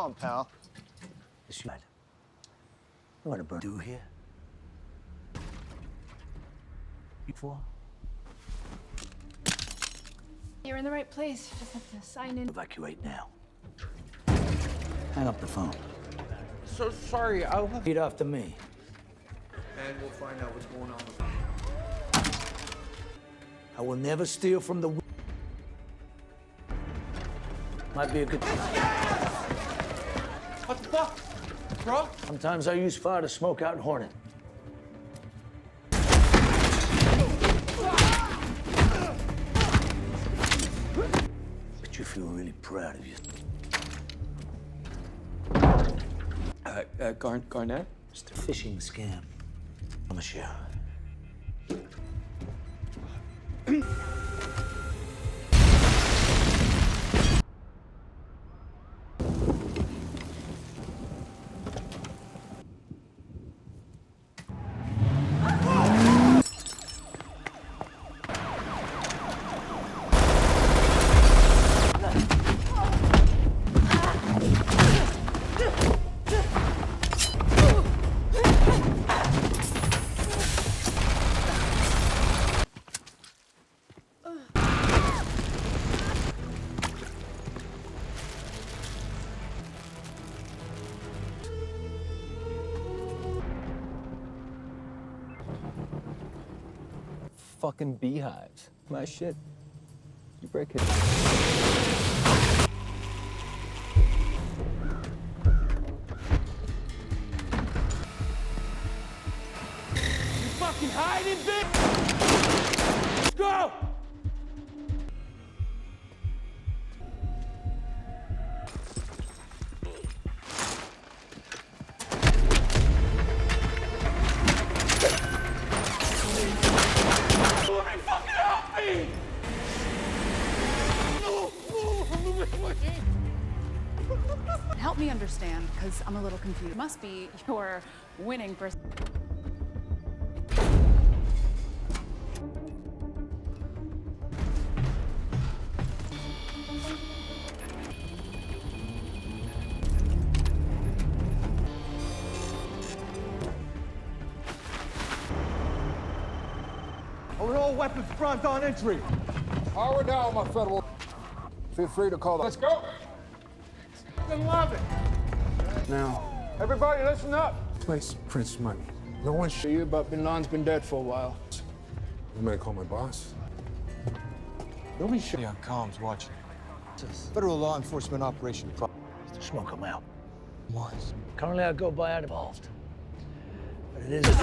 on, pal. It's right. You want to burn do here? You for? You're in the right place. You just have to sign in. Evacuate now. Hang up the phone. So sorry, I'll have... Feed off to me. And we'll find out what's going on with I will never steal from the... Might be a good... What the fuck? Bro? Sometimes I use fire to smoke out Hornet. But you feel really proud of you. Garnett? It's a phishing scam. Promise you. Fucking beehives. My shit. You break it. You fucking hiding, bitch! Go! Help me understand, because I'm a little confused. It must be your winning person. All weapons front on entry. Power down, my federal. Feel free to call. Let's go. I love it. Now, everybody, listen up. Place prints money. No one To you, but Bin Laden's been dead for a while. You might call my boss. Nobody should be on comms watching. It's a federal law enforcement operation. Smoke them out. Was. Currently, I go by uninvolved. But it is...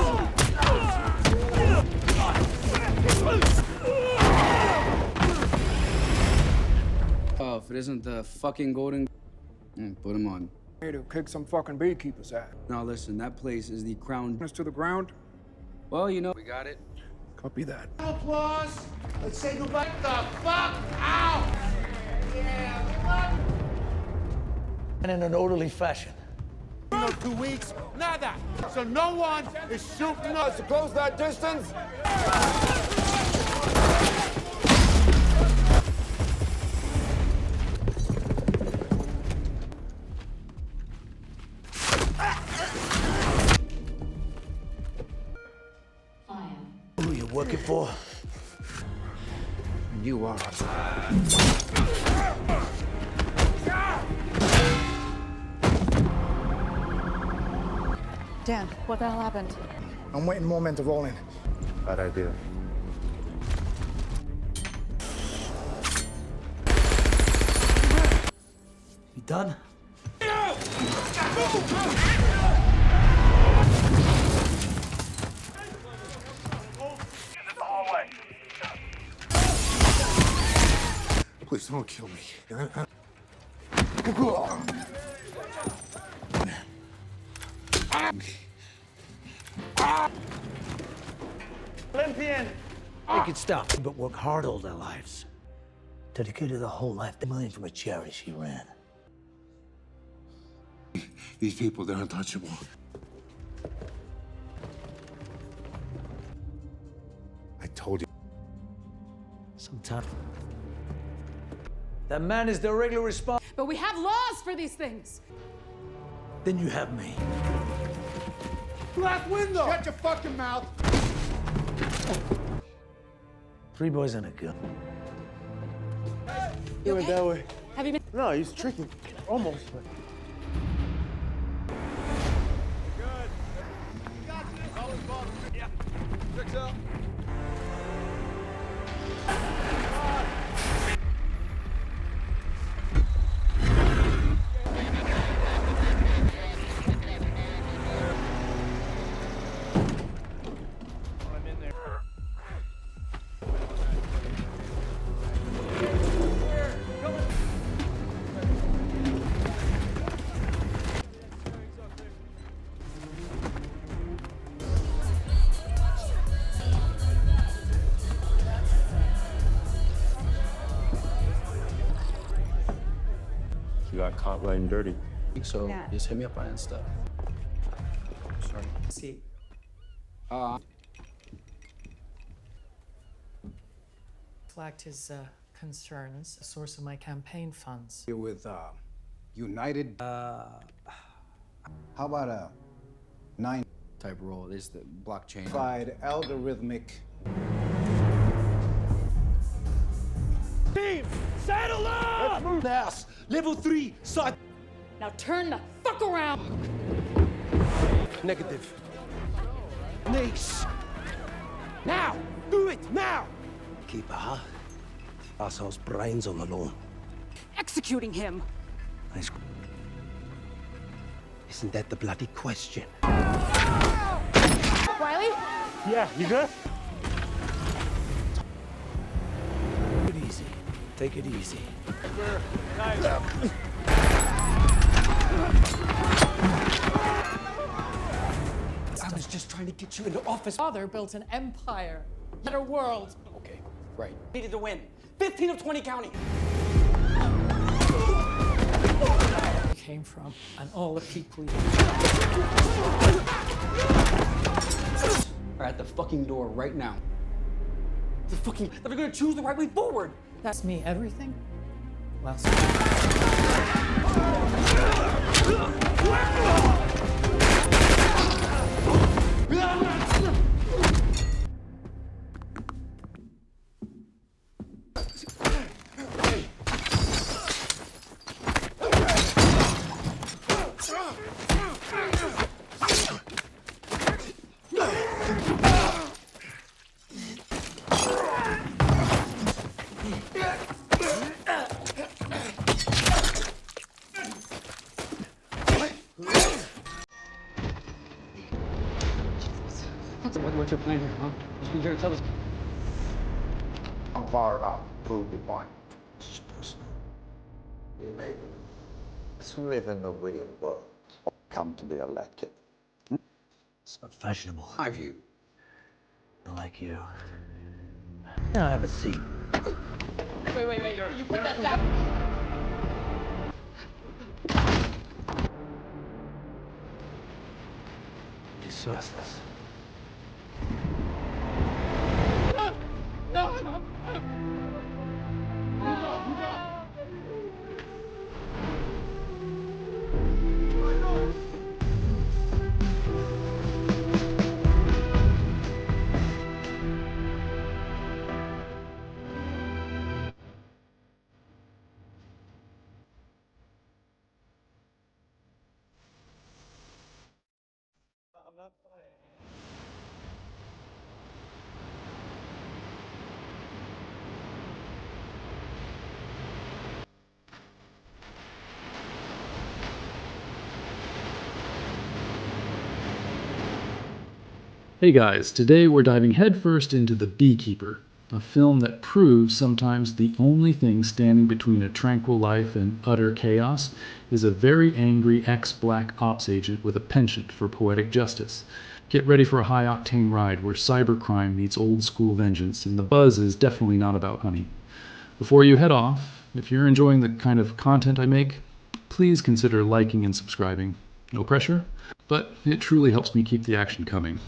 Oh, if it isn't the fucking golden... put him on. Here to kick some fucking beekeepers ass. Now listen, that place is the crown... To the ground. Well, you know... We got it. Copy that. Applause. Let's say goodbye. Get the fuck out! Yeah, And in an orderly fashion. 2 weeks, nada. So no one is shooting us. To close that distance. Who you working for? You are. Dan, what the hell happened? I'm waiting more men to roll in. Bad idea. You done? Please don't kill me. Olympian. They could stop, but work hard all their lives. Dedicated their whole life to millions from a charity she ran. These people, they're untouchable. I told you. Sometimes. That man is the regular response. but we have laws for these things. Then you have me. Black window! Shut your fucking mouth! 3 boys and a gun. He went that way. Have you been? No, he's tricking. Almost. You got caught riding dirty. So just hit me up on Insta. Sorry. See. Flagged his concerns, a source of my campaign funds. Here with United. How about a 9 Type role. This is the blockchain. algorithmic. Ass. Level 3. Side. Now turn the fuck around. Negative. Nice. Now! Do it! Now! Keeper, huh? Asshole's brains on the lawn. Executing him. Nice. Isn't that the bloody question? Wiley? Yeah, you good? Take it easy. Take it easy. I was just trying to get you into office. Father built an empire. Better world. Okay, right. Needed to win. 15 of 20 county. Came from, and all the people. Are at the fucking door right now. They're gonna choose the right way forward. That's me. Everything. Well. What's your plan here, huh? Just be here and tell us. I'm fired up. Prove the point. It's just personal. You made to live in the real world. Come to be elected. It's not fashionable. My view. Not like you. Now have a seat. Wait. You put that down. Discuss this. Hey guys, today we're diving headfirst into The Beekeeper, a film that proves sometimes the only thing standing between a tranquil life and utter chaos is a very angry ex-black ops agent with a penchant for poetic justice. Get ready for a high-octane ride where cybercrime meets old-school vengeance, and the buzz is definitely not about honey. Before you head off, if you're enjoying the kind of content I make, please consider liking and subscribing. No pressure, but it truly helps me keep the action coming.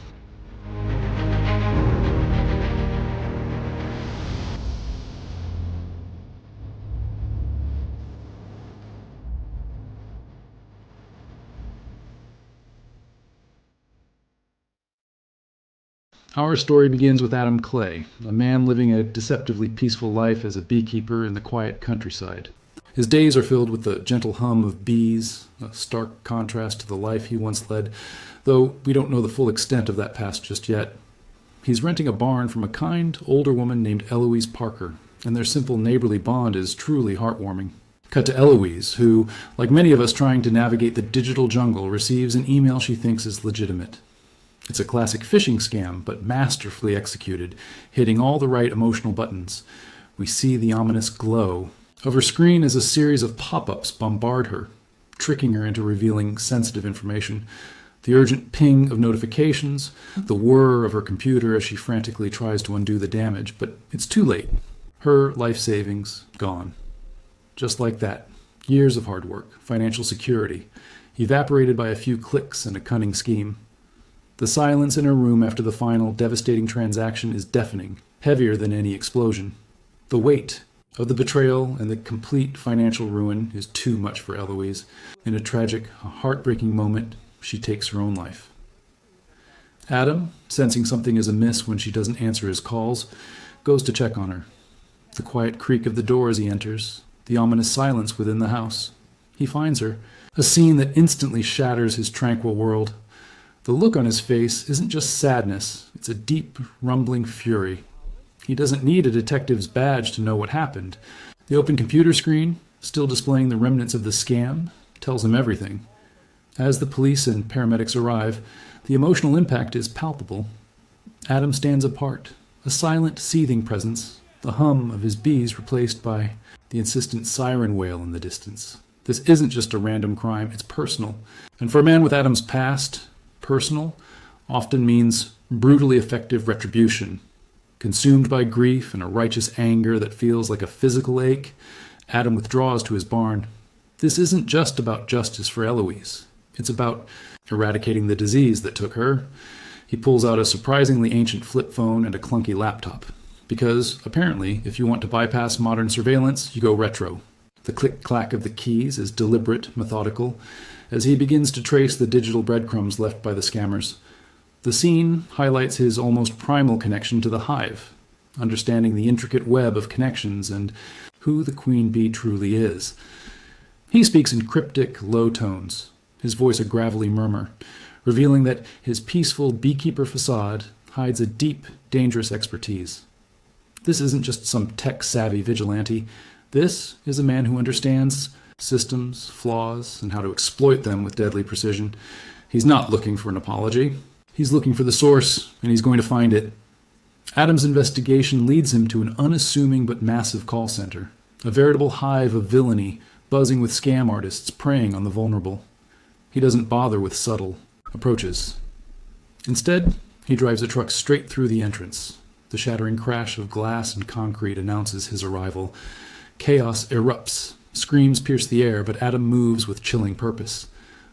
Our story begins with Adam Clay, a man living a deceptively peaceful life as a beekeeper in the quiet countryside. His days are filled with the gentle hum of bees, a stark contrast to the life he once led, though we don't know the full extent of that past just yet. He's renting a barn from a kind, older woman named Eloise Parker, and their simple neighborly bond is truly heartwarming. Cut to Eloise, who, like many of us trying to navigate the digital jungle, receives an email she thinks is legitimate. It's a classic phishing scam, but masterfully executed, hitting all the right emotional buttons. We see the ominous glow. Of her screen as a series of pop-ups bombard her, tricking her into revealing sensitive information. The urgent ping of notifications, the whir of her computer as she frantically tries to undo the damage, but it's too late. Her life savings gone. Just like that, years of hard work, financial security, evaporated by a few clicks and a cunning scheme. The silence in her room after the final devastating transaction is deafening, heavier than any explosion. The weight of the betrayal and the complete financial ruin is too much for Eloise. In a tragic, heartbreaking moment, she takes her own life. Adam, sensing something is amiss when she doesn't answer his calls, goes to check on her. The quiet creak of the door as he enters, the ominous silence within the house. He finds her, a scene that instantly shatters his tranquil world. The look on his face isn't just sadness, it's a deep, rumbling fury. He doesn't need a detective's badge to know what happened. The open computer screen, still displaying the remnants of the scam, tells him everything. As the police and paramedics arrive, the emotional impact is palpable. Adam stands apart, a silent, seething presence, the hum of his bees replaced by the insistent siren wail in the distance. This isn't just a random crime, it's personal. And for a man with Adam's past, personal often means brutally effective retribution. Consumed by grief and a righteous anger that feels like a physical ache, Adam withdraws to his barn. This isn't just about justice for Eloise. It's about eradicating the disease that took her. He pulls out a surprisingly ancient flip phone and a clunky laptop. Because, apparently, if you want to bypass modern surveillance, you go retro. The click-clack of the keys is deliberate, methodical, as he begins to trace the digital breadcrumbs left by the scammers. The scene highlights his almost primal connection to the hive, understanding the intricate web of connections and who the queen bee truly is. He speaks in cryptic, low tones, his voice a gravelly murmur, revealing that his peaceful beekeeper facade hides a deep, dangerous expertise. This isn't just some tech-savvy vigilante. This is a man who understands systems, flaws, and how to exploit them with deadly precision. He's not looking for an apology. He's looking for the source, and he's going to find it. Adam's investigation leads him to an unassuming but massive call center, a veritable hive of villainy, buzzing with scam artists preying on the vulnerable. He doesn't bother with subtle approaches. Instead, he drives a truck straight through the entrance. The shattering crash of glass and concrete announces his arrival. Chaos erupts. Screams pierce the air, but Adam moves with chilling purpose.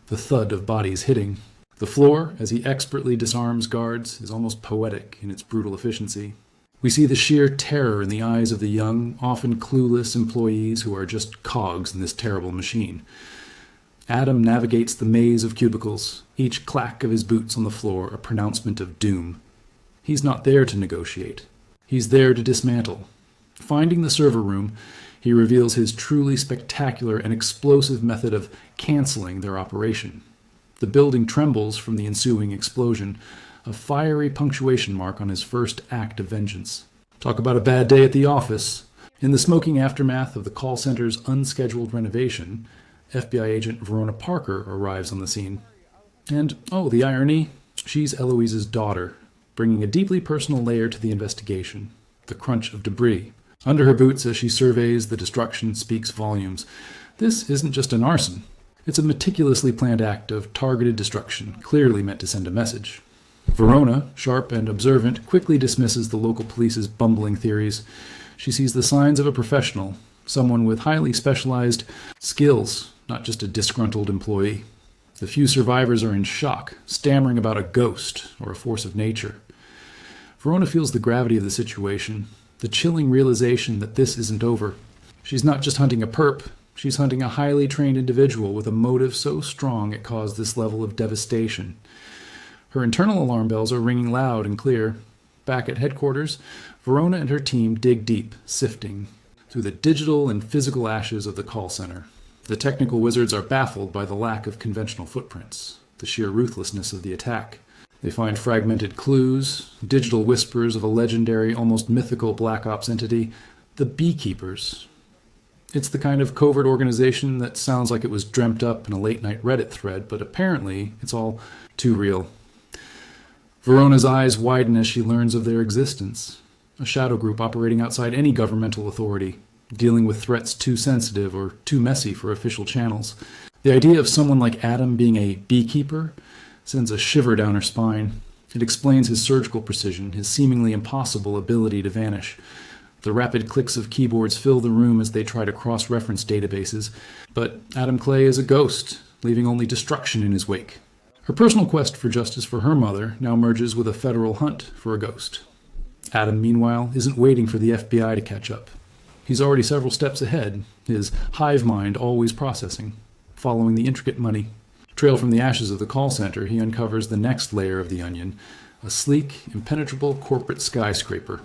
The thud of bodies hitting. The floor, as he expertly disarms guards, is almost poetic in its brutal efficiency. We see the sheer terror in the eyes of the young, often clueless employees who are just cogs in this terrible machine. Adam navigates the maze of cubicles, each clack of his boots on the floor a pronouncement of doom. He's not there to negotiate. He's there to dismantle. Finding the server room, he reveals his truly spectacular and explosive method of canceling their operation. The building trembles from the ensuing explosion, a fiery punctuation mark on his first act of vengeance. Talk about a bad day at the office. In the smoking aftermath of the call center's unscheduled renovation, FBI agent Verona Parker arrives on the scene. And, oh, the irony, she's Eloise's daughter, bringing a deeply personal layer to the investigation. The crunch of debris. Under her boots as she surveys the destruction speaks volumes. This isn't just an arson. It's a meticulously planned act of targeted destruction, clearly meant to send a message. Verona, sharp and observant, quickly dismisses the local police's bumbling theories. She sees the signs of a professional, someone with highly specialized skills, not just a disgruntled employee. The few survivors are in shock, stammering about a ghost or a force of nature. Verona feels the gravity of the situation, the chilling realization that this isn't over. She's not just hunting a perp, she's hunting a highly trained individual with a motive so strong it caused this level of devastation. Her internal alarm bells are ringing loud and clear. Back at headquarters, Verona and her team dig deep, sifting through the digital and physical ashes of the call center. The technical wizards are baffled by the lack of conventional footprints, the sheer ruthlessness of the attack. They find fragmented clues, digital whispers of a legendary, almost mythical Black Ops entity, the Beekeepers. It's the kind of covert organization that sounds like it was dreamt up in a late-night Reddit thread, but apparently it's all too real. Verona's eyes widen as she learns of their existence. A shadow group operating outside any governmental authority, dealing with threats too sensitive or too messy for official channels. The idea of someone like Adam being a beekeeper sends a shiver down her spine. It explains his surgical precision, his seemingly impossible ability to vanish. The rapid clicks of keyboards fill the room as they try to cross-reference databases, but Adam Clay is a ghost, leaving only destruction in his wake. Her personal quest for justice for her mother now merges with a federal hunt for a ghost. Adam, meanwhile, isn't waiting for the FBI to catch up. He's already several steps ahead, his hive mind always processing, following the intricate money. Trail from the ashes of the call center, he uncovers the next layer of the onion, a sleek, impenetrable corporate skyscraper.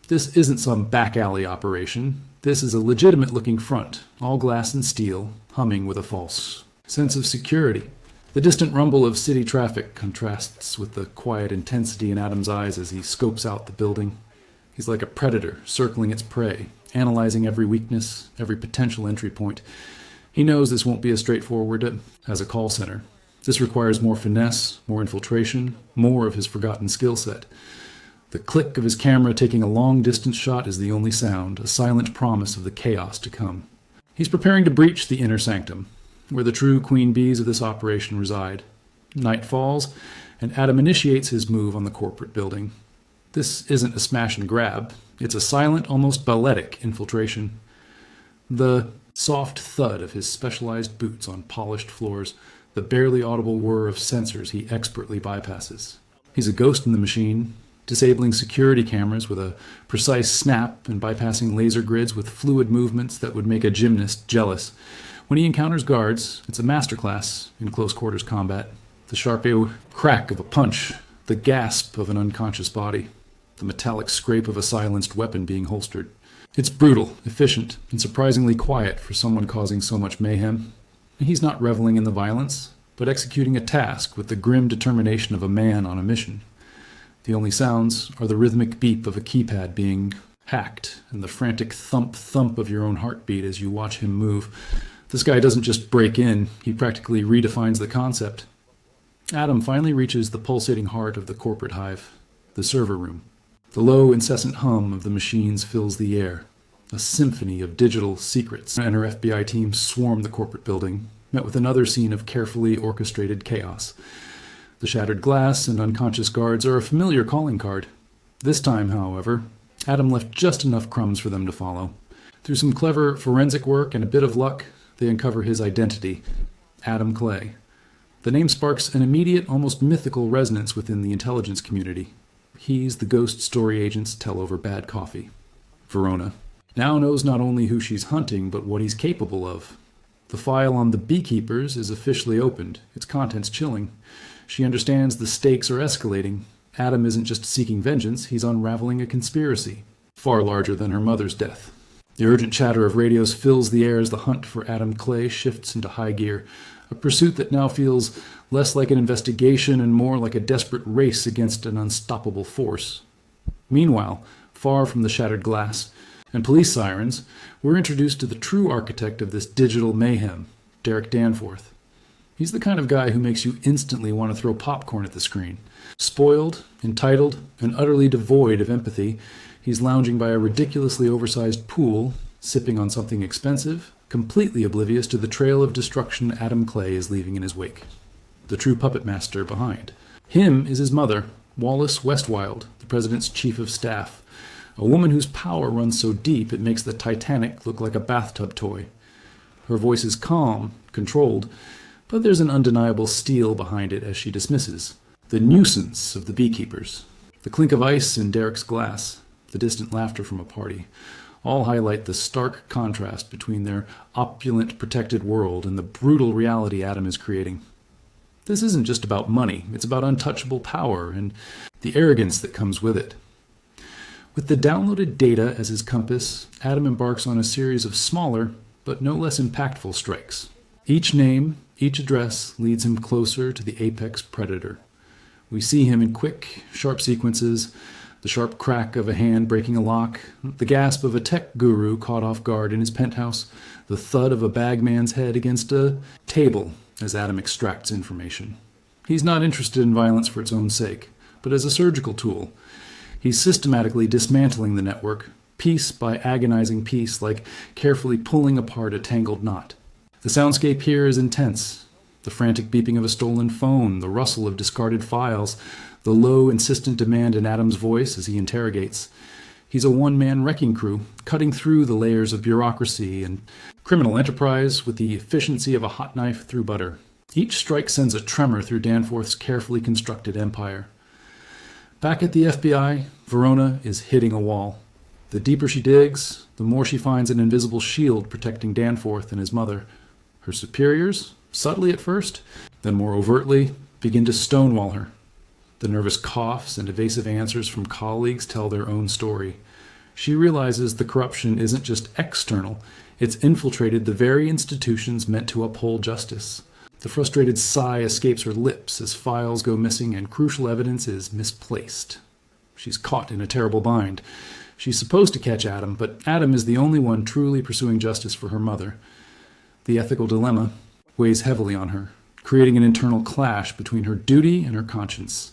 This isn't some back alley operation. This is a legitimate-looking front, all glass and steel, humming with a false sense of security. The distant rumble of city traffic contrasts with the quiet intensity in Adam's eyes as he scopes out the building. He's like a predator circling its prey, analyzing every weakness, every potential entry point. He knows this won't be as straightforward as a call center. This requires more finesse, more infiltration, more of his forgotten skill set. The click of his camera taking a long-distance shot is the only sound, a silent promise of the chaos to come. He's preparing to breach the inner sanctum, where the true queen bees of this operation reside. Night falls, and Adam initiates his move on the corporate building. This isn't a smash and grab. It's a silent, almost balletic infiltration. The soft thud of his specialized boots on polished floors, the barely audible whir of sensors he expertly bypasses. He's a ghost in the machine, disabling security cameras with a precise snap and bypassing laser grids with fluid movements that would make a gymnast jealous. When he encounters guards, it's a masterclass in close-quarters combat. The sharp crack of a punch, the gasp of an unconscious body, the metallic scrape of a silenced weapon being holstered. It's brutal, efficient, and surprisingly quiet for someone causing so much mayhem. He's not reveling in the violence, but executing a task with the grim determination of a man on a mission. The only sounds are the rhythmic beep of a keypad being hacked and the frantic thump-thump of your own heartbeat as you watch him move. This guy doesn't just break in, he practically redefines the concept. Adam finally reaches the pulsating heart of the corporate hive, the server room. The low, incessant hum of the machines fills the air, a symphony of digital secrets. And her FBI team swarm the corporate building, met with another scene of carefully orchestrated chaos. The shattered glass and unconscious guards are a familiar calling card. This time, however, Adam left just enough crumbs for them to follow. Through some clever forensic work and a bit of luck, they uncover his identity, Adam Clay. The name sparks an immediate, almost mythical resonance within the intelligence community. He's the ghost story agents tell over bad coffee. Verona now knows not only who she's hunting, but what he's capable of. The file on the Beekeepers is officially opened, its contents chilling. She understands the stakes are escalating. Adam isn't just seeking vengeance, he's unraveling a conspiracy, far larger than her mother's death. The urgent chatter of radios fills the air as the hunt for Adam Clay shifts into high gear, a pursuit that now feels less like an investigation and more like a desperate race against an unstoppable force. Meanwhile, far from the shattered glass and police sirens, we're introduced to the true architect of this digital mayhem, Derek Danforth. He's the kind of guy who makes you instantly want to throw popcorn at the screen. Spoiled, entitled, and utterly devoid of empathy, he's lounging by a ridiculously oversized pool, sipping on something expensive, completely oblivious to the trail of destruction Adam Clay is leaving in his wake. The true puppet master behind. Him is his mother, Wallace Westwild, the president's chief of staff, a woman whose power runs so deep it makes the Titanic look like a bathtub toy. Her voice is calm, controlled, but there's an undeniable steel behind it as she dismisses the nuisance of the Beekeepers. The clink of ice in Derek's glass, the distant laughter from a party, all highlight the stark contrast between their opulent, protected world and the brutal reality Adam is creating. This isn't just about money, it's about untouchable power and the arrogance that comes with it. With the downloaded data as his compass, Adam embarks on a series of smaller, but no less impactful strikes. Each name, each address leads him closer to the apex predator. We see him in quick, sharp sequences, the sharp crack of a hand breaking a lock, the gasp of a tech guru caught off guard in his penthouse, the thud of a bagman's head against a table as Adam extracts information. He's not interested in violence for its own sake, but as a surgical tool. He's systematically dismantling the network, piece by agonizing piece, like carefully pulling apart a tangled knot. The soundscape here is intense. The frantic beeping of a stolen phone, the rustle of discarded files, the low, insistent demand in Adam's voice as he interrogates. He's a one-man wrecking crew, cutting through the layers of bureaucracy and criminal enterprise with the efficiency of a hot knife through butter. Each strike sends a tremor through Danforth's carefully constructed empire. Back at the FBI, Verona is hitting a wall. The deeper she digs, the more she finds an invisible shield protecting Danforth and his mother. Her superiors, subtly at first, then more overtly, begin to stonewall her. The nervous coughs and evasive answers from colleagues tell their own story. She realizes the corruption isn't just external, it's infiltrated the very institutions meant to uphold justice. The frustrated sigh escapes her lips as files go missing and crucial evidence is misplaced. She's caught in a terrible bind. She's supposed to catch Adam, but Adam is the only one truly pursuing justice for her mother. The ethical dilemma weighs heavily on her, creating an internal clash between her duty and her conscience.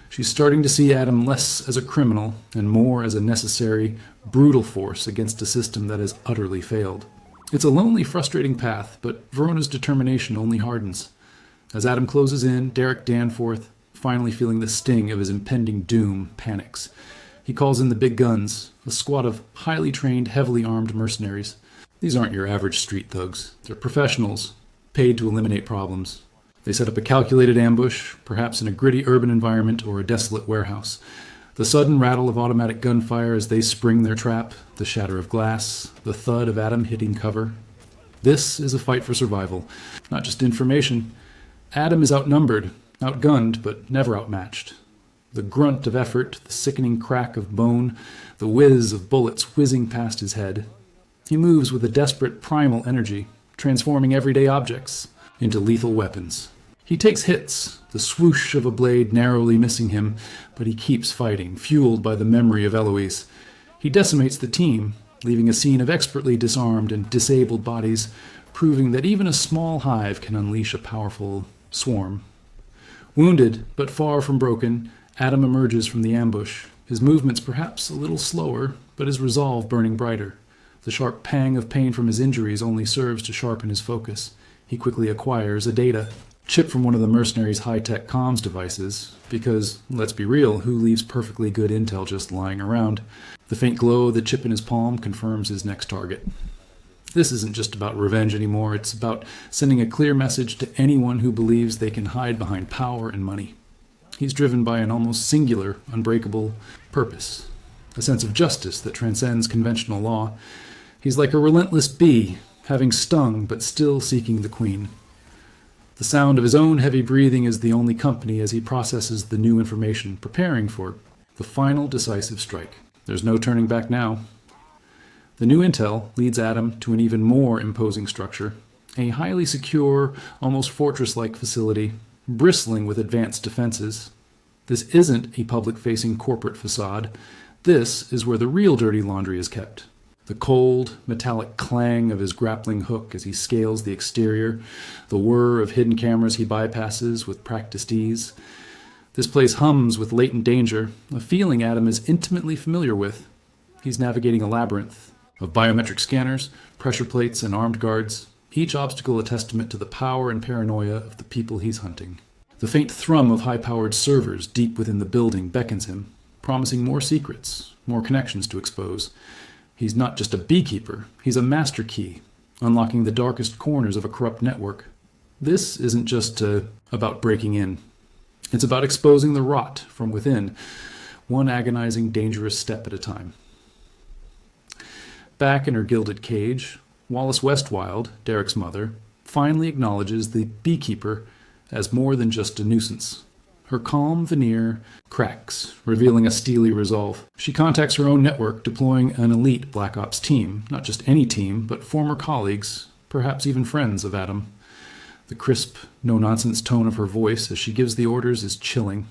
She's starting to see Adam less as a criminal and more as a necessary, brutal force against a system that has utterly failed. It's a lonely, frustrating path, but Verona's determination only hardens. As Adam closes in, Derek Danforth, finally feeling the sting of his impending doom, panics. He calls in the big guns, a squad of highly trained, heavily armed mercenaries. These aren't your average street thugs. They're professionals, paid to eliminate problems. They set up a calculated ambush, perhaps in a gritty urban environment or a desolate warehouse. The sudden rattle of automatic gunfire as they spring their trap, the shatter of glass, the thud of Adam hitting cover. This is a fight for survival, not just information. Adam is outnumbered, outgunned, but never outmatched. The grunt of effort, the sickening crack of bone, the whiz of bullets whizzing past his head. He moves with a desperate primal energy, transforming everyday objects into lethal weapons. He takes hits, the swoosh of a blade narrowly missing him, but he keeps fighting, fueled by the memory of Eloise. He decimates the team, leaving a scene of expertly disarmed and disabled bodies, proving that even a small hive can unleash a powerful swarm. Wounded, but far from broken, Adam emerges from the ambush, his movements perhaps a little slower, but his resolve burning brighter. The sharp pang of pain from his injuries only serves to sharpen his focus. He quickly acquires a data chip from one of the mercenaries' high-tech comms devices, because, let's be real, who leaves perfectly good intel just lying around? The faint glow of the chip in his palm confirms his next target. This isn't just about revenge anymore, it's about sending a clear message to anyone who believes they can hide behind power and money. He's driven by an almost singular, unbreakable purpose, a sense of justice that transcends conventional law. He's like a relentless bee, having stung but still seeking the queen. The sound of his own heavy breathing is the only company as he processes the new information, preparing for the final decisive strike. There's no turning back now. The new intel leads Adam to an even more imposing structure, a highly secure, almost fortress-like facility, bristling with advanced defenses. This isn't a public-facing corporate facade. This is where the real dirty laundry is kept. The cold, metallic clang of his grappling hook as he scales the exterior, the whir of hidden cameras he bypasses with practiced ease. This place hums with latent danger, a feeling Adam is intimately familiar with. He's navigating a labyrinth of biometric scanners, pressure plates, and armed guards, each obstacle a testament to the power and paranoia of the people he's hunting. The faint thrum of high-powered servers deep within the building beckons him, promising more secrets, more connections to expose. He's not just a beekeeper, he's a master key, unlocking the darkest corners of a corrupt network. This isn't just about breaking in. It's about exposing the rot from within, one agonizing, dangerous step at a time. Back in her gilded cage, Wallace Westwild, Derek's mother, finally acknowledges the Beekeeper as more than just a nuisance. Her calm veneer cracks, revealing a steely resolve. She contacts her own network, deploying an elite Black Ops team, not just any team, but former colleagues, perhaps even friends of Adam. The crisp, no-nonsense tone of her voice as she gives the orders is chilling.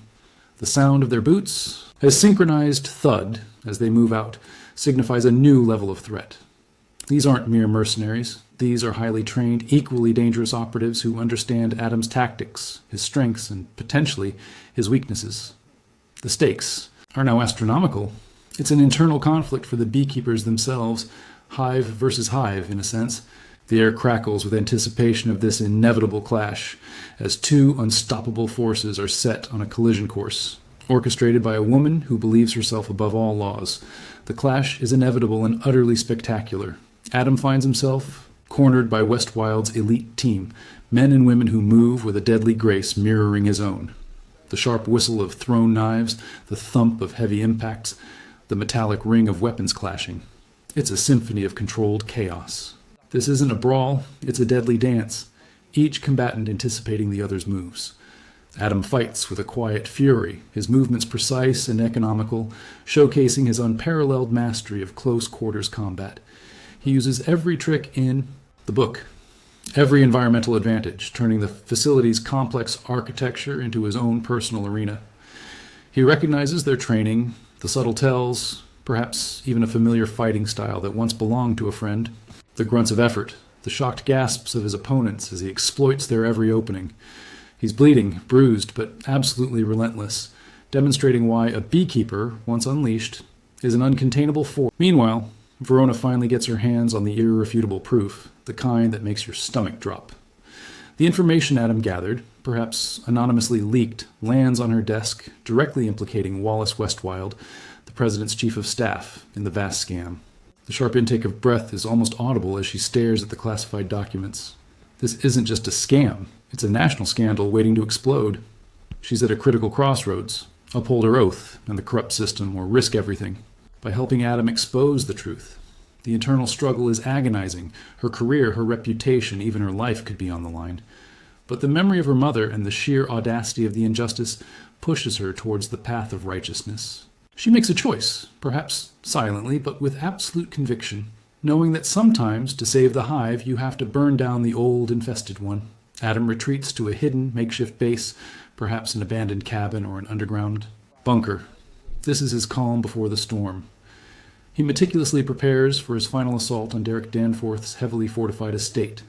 The sound of their boots, a synchronized thud as they move out, signifies a new level of threat. These aren't mere mercenaries. These are highly trained, equally dangerous operatives who understand Adam's tactics, his strengths, and potentially his weaknesses. The stakes are now astronomical. It's an internal conflict for the beekeepers themselves, hive versus hive, in a sense. The air crackles with anticipation of this inevitable clash, as two unstoppable forces are set on a collision course, orchestrated by a woman who believes herself above all laws. The clash is inevitable and utterly spectacular. Adam finds himself cornered by Westwild's elite team, men and women who move with a deadly grace mirroring his own. The sharp whistle of thrown knives, the thump of heavy impacts, the metallic ring of weapons clashing. It's a symphony of controlled chaos. This isn't a brawl, it's a deadly dance, each combatant anticipating the other's moves. Adam fights with a quiet fury, his movements precise and economical, showcasing his unparalleled mastery of close-quarters combat. He uses every trick in the book, every environmental advantage, turning the facility's complex architecture into his own personal arena. He recognizes their training, the subtle tells, perhaps even a familiar fighting style that once belonged to a friend, the grunts of effort, the shocked gasps of his opponents as he exploits their every opening. He's bleeding, bruised, but absolutely relentless, demonstrating why a beekeeper, once unleashed, is an uncontainable force. Meanwhile, Verona finally gets her hands on the irrefutable proof, the kind that makes your stomach drop. The information Adam gathered, perhaps anonymously leaked, lands on her desk, directly implicating Wallace Westwild, the president's chief of staff, in the vast scam. The sharp intake of breath is almost audible as she stares at the classified documents. This isn't just a scam. It's a national scandal waiting to explode. She's at a critical crossroads. Uphold her oath and the corrupt system, or risk everything. By helping Adam expose the truth. The internal struggle is agonizing. Her career, her reputation, even her life could be on the line. But the memory of her mother and the sheer audacity of the injustice pushes her towards the path of righteousness. She makes a choice, perhaps silently, but with absolute conviction, knowing that sometimes, to save the hive, you have to burn down the old, infested one. Adam retreats to a hidden, makeshift base, perhaps an abandoned cabin or an underground bunker. This is his calm before the storm. He meticulously prepares for his final assault on Derek Danforth's heavily fortified estate,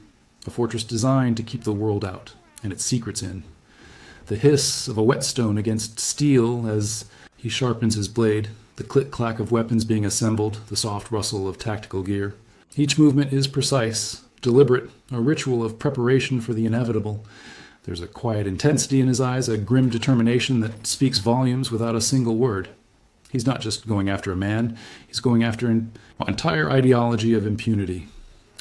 a fortress designed to keep the world out and its secrets in. The hiss of a whetstone against steel as he sharpens his blade, the click-clack of weapons being assembled, the soft rustle of tactical gear. Each movement is precise, deliberate, a ritual of preparation for the inevitable. There's a quiet intensity in his eyes, a grim determination that speaks volumes without a single word. He's not just going after a man, he's going after an entire ideology of impunity.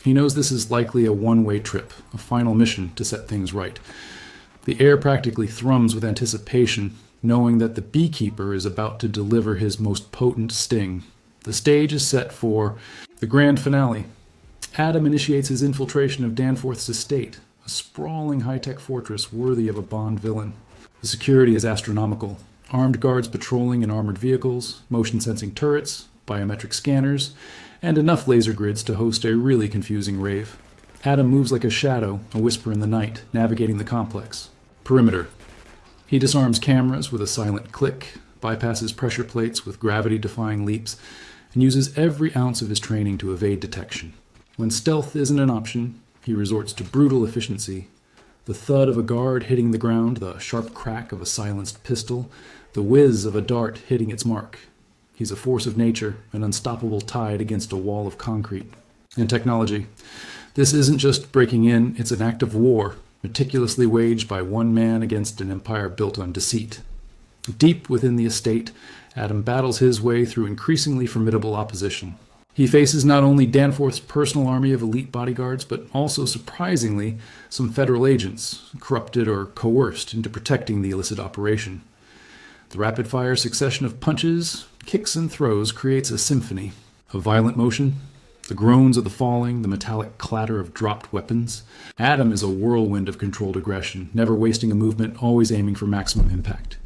He knows this is likely a one-way trip, a final mission to set things right. The air practically thrums with anticipation, knowing that the beekeeper is about to deliver his most potent sting. The stage is set for the grand finale. Adam initiates his infiltration of Danforth's estate, a sprawling high-tech fortress worthy of a Bond villain. The security is astronomical. Armed guards patrolling in armored vehicles, motion-sensing turrets, biometric scanners, and enough laser grids to host a really confusing rave. Adam moves like a shadow, a whisper in the night, navigating the complex. Perimeter. He disarms cameras with a silent click, bypasses pressure plates with gravity-defying leaps, and uses every ounce of his training to evade detection. When stealth isn't an option, he resorts to brutal efficiency. The thud of a guard hitting the ground, the sharp crack of a silenced pistol, the whiz of a dart hitting its mark. He's a force of nature, an unstoppable tide against a wall of concrete. And technology. This isn't just breaking in, it's an act of war, meticulously waged by one man against an empire built on deceit. Deep within the estate, Adam battles his way through increasingly formidable opposition. He faces not only Danforth's personal army of elite bodyguards, but also, surprisingly, some federal agents, corrupted or coerced into protecting the illicit operation. The rapid-fire succession of punches, kicks, and throws creates a symphony of violent motion, The groans of the falling, the metallic clatter of dropped weapons. Adam is a whirlwind of controlled aggression, never wasting a movement, always aiming for maximum impact.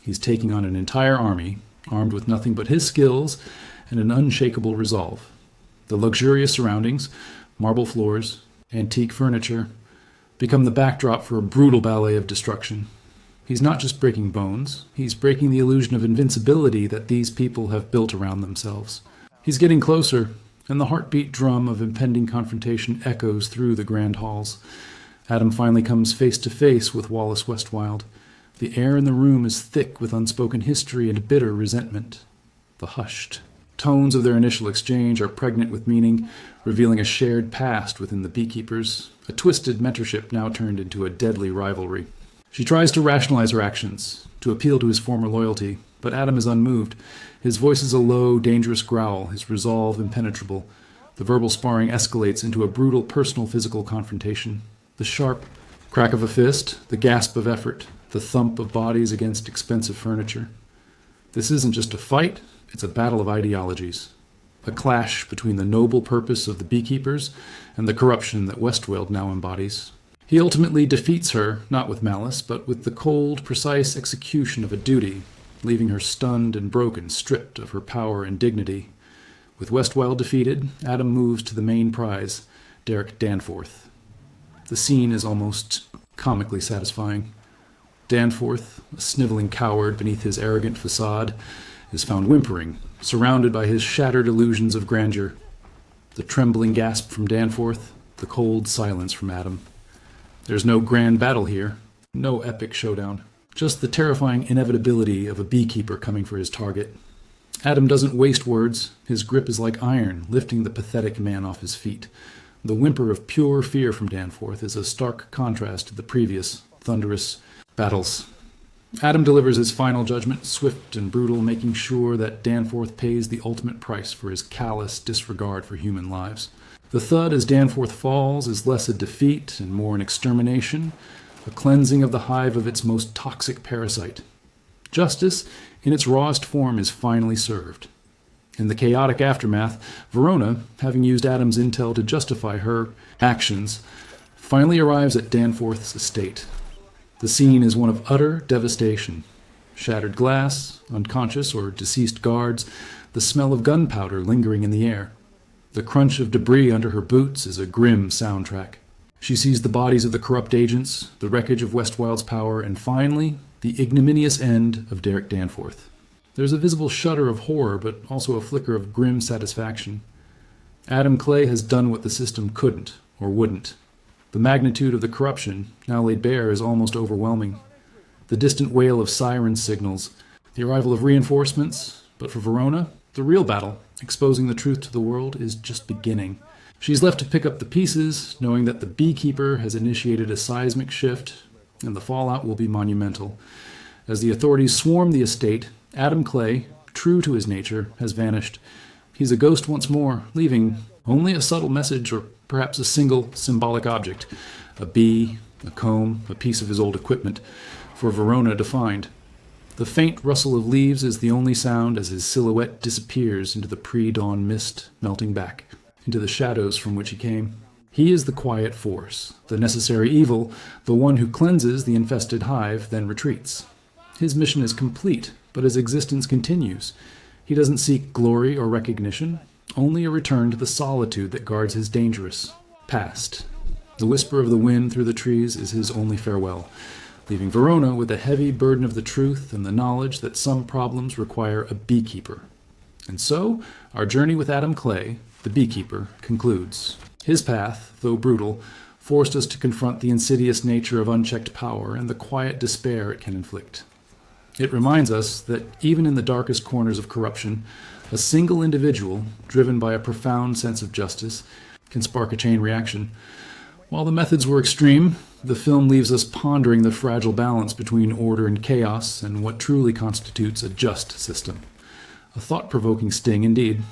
He's taking on an entire army, armed with nothing but his skills and an unshakable resolve. The luxurious surroundings, marble floors, antique furniture, become the backdrop for a brutal ballet of destruction. He's not just breaking bones, he's breaking the illusion of invincibility that these people have built around themselves. He's getting closer, and the heartbeat drum of impending confrontation echoes through the grand halls. Adam finally comes face to face with Wallace Westwild. The air in the room is thick with unspoken history and bitter resentment. The hushed tones of their initial exchange are pregnant with meaning, revealing a shared past within the Beekeepers, a twisted mentorship now turned into a deadly rivalry. She tries to rationalize her actions, to appeal to his former loyalty, but Adam is unmoved. His voice is a low, dangerous growl, his resolve impenetrable. The verbal sparring escalates into a brutal personal physical confrontation. The sharp crack of a fist, the gasp of effort, the thump of bodies against expensive furniture. This isn't just a fight, it's a battle of ideologies. A clash between the noble purpose of the Beekeepers and the corruption that Westwild now embodies. He ultimately defeats her, not with malice, but with the cold, precise execution of a duty, leaving her stunned and broken, stripped of her power and dignity. With Westwild defeated, Adam moves to the main prize, Derek Danforth. The scene is almost comically satisfying. Danforth, a sniveling coward beneath his arrogant facade, is found whimpering, surrounded by his shattered illusions of grandeur. The trembling gasp from Danforth, the cold silence from Adam. There's no grand battle here, no epic showdown. Just the terrifying inevitability of a beekeeper coming for his target. Adam doesn't waste words. His grip is like iron, lifting the pathetic man off his feet. The whimper of pure fear from Danforth is a stark contrast to the previous, thunderous battles. Adam delivers his final judgment, swift and brutal, making sure that Danforth pays the ultimate price for his callous disregard for human lives. The thud as Danforth falls is less a defeat and more an extermination, a cleansing of the hive of its most toxic parasite. Justice, in its rawest form, is finally served. In the chaotic aftermath, Verona, having used Adam's intel to justify her actions, finally arrives at Danforth's estate. The scene is one of utter devastation. Shattered glass, unconscious or deceased guards, the smell of gunpowder lingering in the air. The crunch of debris under her boots is a grim soundtrack. She sees the bodies of the corrupt agents, the wreckage of Westwild's power, and finally, the ignominious end of Derek Danforth. There's a visible shudder of horror, but also a flicker of grim satisfaction. Adam Clay has done what the system couldn't, or wouldn't. The magnitude of the corruption, now laid bare, is almost overwhelming. The distant wail of siren signals, the arrival of reinforcements, but for Verona, the real battle, exposing the truth to the world, is just beginning. She's left to pick up the pieces, knowing that the Beekeeper has initiated a seismic shift, and the fallout will be monumental. As the authorities swarm the estate, Adam Clay, true to his nature, has vanished. He's a ghost once more, leaving only a subtle message or perhaps a single symbolic object, a bee, a comb, a piece of his old equipment, for Verona to find. The faint rustle of leaves is the only sound as his silhouette disappears into the pre-dawn mist, melting back into the shadows from which he came. He is the quiet force, the necessary evil, the one who cleanses the infested hive, then retreats. His mission is complete, but his existence continues. He doesn't seek glory or recognition, only a return to the solitude that guards his dangerous past. The whisper of the wind through the trees is his only farewell, leaving Verona with the heavy burden of the truth and the knowledge that some problems require a beekeeper. And so, our journey with Adam Clay, the Beekeeper, concludes. His path, though brutal, forced us to confront the insidious nature of unchecked power and the quiet despair it can inflict. It reminds us that even in the darkest corners of corruption, a single individual, driven by a profound sense of justice, can spark a chain reaction. While the methods were extreme, the film leaves us pondering the fragile balance between order and chaos and what truly constitutes a just system. A thought-provoking sting indeed.